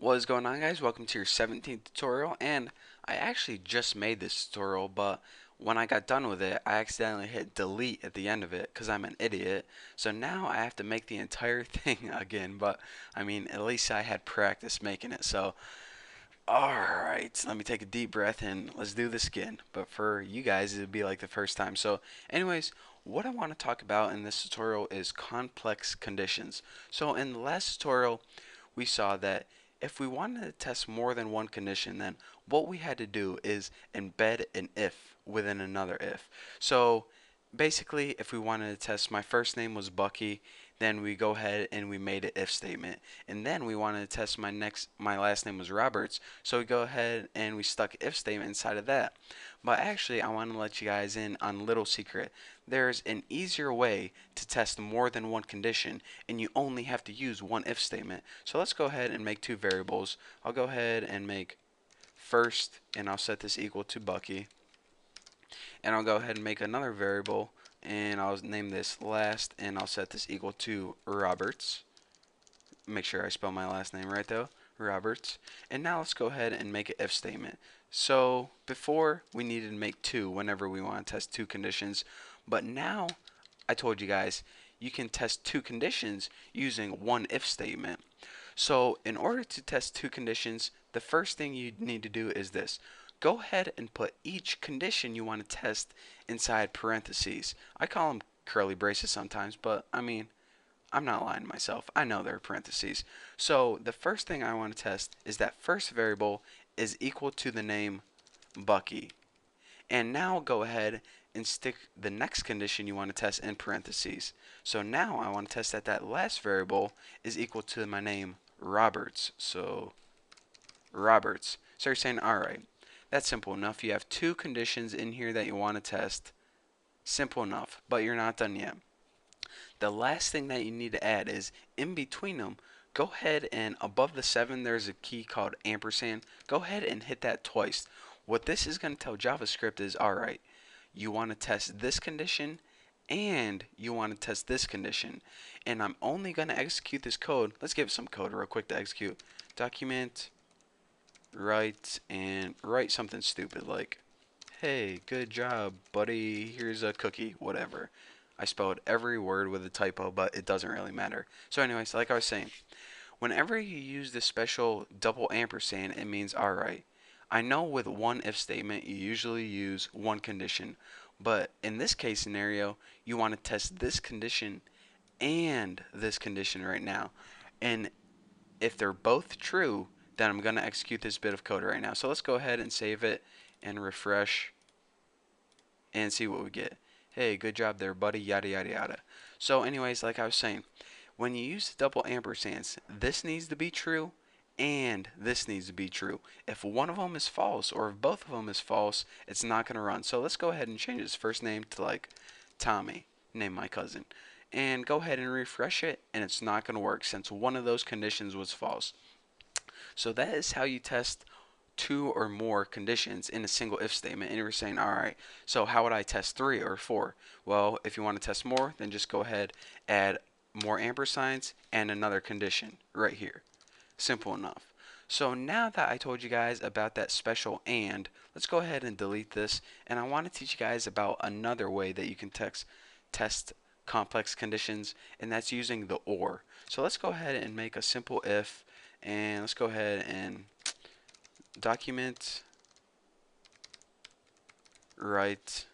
What is going on, guys? Welcome to your 17th tutorial, and I actually just made this tutorial, but when I got done with it I accidentally hit delete at the end of it because I'm an idiot. So now I have to make the entire thing again, but I mean, at least I had practice making it. So alright, let me take a deep breath and let's do this again, but for you guys it would be like the first time. So anyways, what I want to talk about in this tutorial is complex conditions. So in the last tutorial we saw that if we wanted to test more than one condition, then what we had to do is embed an if within another if. So basically, if we wanted to test my first name was Bucky, then we go ahead and we made an if statement. And then we wanted to test my last name was Roberts, so we go ahead and we stuck if statement inside of that. But actually, I want to let you guys in on a little secret. There's an easier way to test more than one condition, and you only have to use one if statement. So let's go ahead and make two variables. I'll go ahead and make first, and I'll set this equal to Bucky. And I'll go ahead and make another variable, and I'll name this last, and I'll set this equal to Roberts. Make sure I spell my last name right though, Roberts. And now let's go ahead and make an if statement. So before we needed to make two whenever we want to test two conditions, but now I told you guys you can test two conditions using one if statement. So in order to test two conditions, the first thing you need to do is this. Go ahead and put each condition you want to test inside parentheses. I call them curly braces sometimes, but I mean, I'm not lying to myself. I know there are parentheses. So the first thing I want to test is that first variable is equal to the name Bucky. And now go ahead and stick the next condition you want to test in parentheses. So now I want to test that that last variable is equal to my name Roberts. So Roberts. So you're saying, alright, that's simple enough. You have two conditions in here that you want to test. Simple enough, but you're not done yet. The last thing that you need to add is in between them, go ahead and above the 7 there's a key called ampersand. Go ahead and hit that twice. What this is going to tell JavaScript is, alright, you want to test this condition and you want to test this condition. And I'm only going to execute this code. Let's give it some code real quick to execute. Document, write, and write something stupid like, hey, good job, buddy, here's a cookie, whatever. I spelled every word with a typo, but it doesn't really matter. So anyways, like I was saying, whenever you use this special double ampersand, it means, alright, I know with one if statement you usually use one condition, but in this case scenario, you want to test this condition and this condition right now. And if they're both true, then I'm going to execute this bit of code right now. So let's go ahead and save it and refresh and see what we get. Hey, good job there, buddy, yada yada yada. So anyways, like I was saying, when you use the double ampersands, this needs to be true and this needs to be true. If one of them is false or if both of them is false, it's not going to run. So let's go ahead and change his first name to like Tommy, name my cousin, and go ahead and refresh it, and it's not going to work since one of those conditions was false. So that is how you test two or more conditions in a single if statement. And you're saying, alright, so how would I test three or four? Well, if you want to test more, then just go ahead, add more ampersands and another condition right here. Simple enough. So now that I told you guys about that special and, let's go ahead and delete this. And I want to teach you guys about another way that you can test complex conditions, and that's using the or. So let's go ahead and make a simple if, and let's go ahead and document write,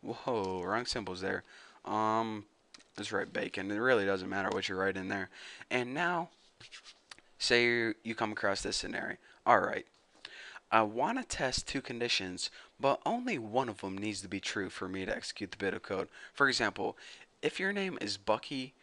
whoa, wrong symbols there. Let's write bacon. It really doesn't matter what you write in there. And now, say you come across this scenario. Alright, I want to test two conditions, but only one of them needs to be true for me to execute the bit of code. For example, if your name is Bucky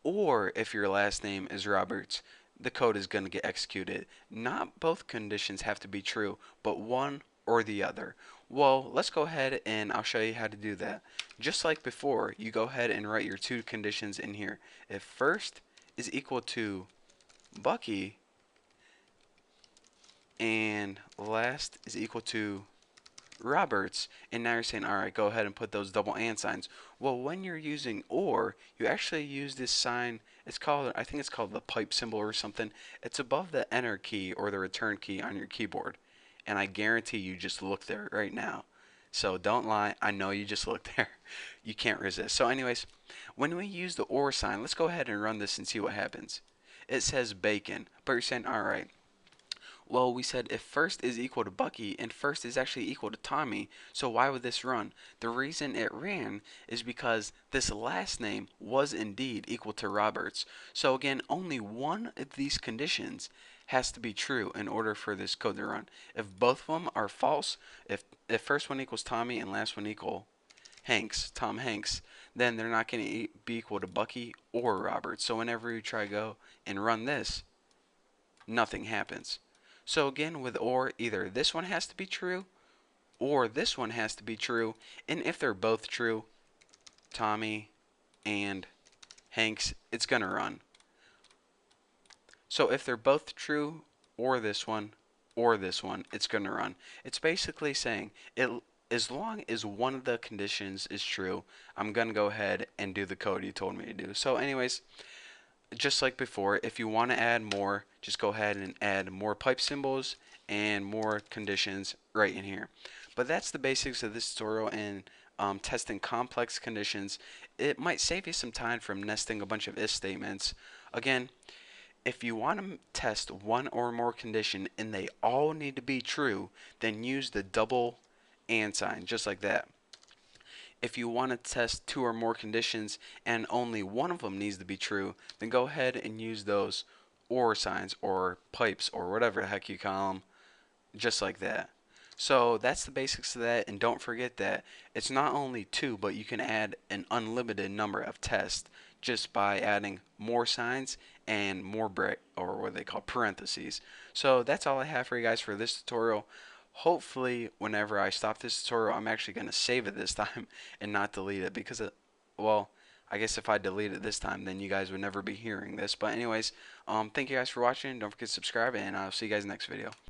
or if your last name is Roberts, the code is going to get executed. Not both conditions have to be true, but one or the other. Well, let's go ahead and I'll show you how to do that. Just like before, you go ahead and write your two conditions in here. If first is equal to Bucky and last is equal to Roberts, and now you're saying, alright, go ahead and put those double and signs. Well, when you're using or, you actually use this sign It's called, I think it's called the pipe symbol or something. It's above the enter key or the return key on your keyboard. And I guarantee you just look there right now. So don't lie. I know you just looked there. You can't resist. So anyways, when we use the or sign, let's go ahead and run this and see what happens. It says bacon, but you're saying, all right, well, we said if first is equal to Bucky and first is actually equal to Tommy, so why would this run? The reason it ran is because this last name was indeed equal to Roberts. So again, only one of these conditions has to be true in order for this code to run. If both of them are false, if first one equals Tommy and last one equal Tom Hanks, then they're not going to be equal to Bucky or Roberts. So whenever you try to go and run this, nothing happens. So again, with or, either this one has to be true or this one has to be true. And if they're both true, Tommy and Hanks, it's going to run. So if they're both true or this one, it's going to run. It's basically saying as long as one of the conditions is true, I'm going to go ahead and do the code you told me to do. So anyways, just like before, if you want to add more, just go ahead and add more pipe symbols and more conditions right in here. But that's the basics of this tutorial and testing complex conditions. It might save you some time from nesting a bunch of if statements. Again, if you want to test one or more condition and they all need to be true, then use the double and sign, just like that. If you want to test two or more conditions and only one of them needs to be true, then go ahead and use those or signs or pipes or whatever the heck you call them, just like that. So that's the basics of that, and don't forget that it's not only two, but you can add an unlimited number of tests just by adding more signs and more break, or what they call parentheses. So that's all I have for you guys for this tutorial. Hopefully whenever I stop this tutorial, I'm actually going to save it this time and not delete it, because well, I guess if I delete it this time, then you guys would never be hearing this. But anyways, thank you guys for watching. Don't forget to subscribe, and I'll see you guys next video.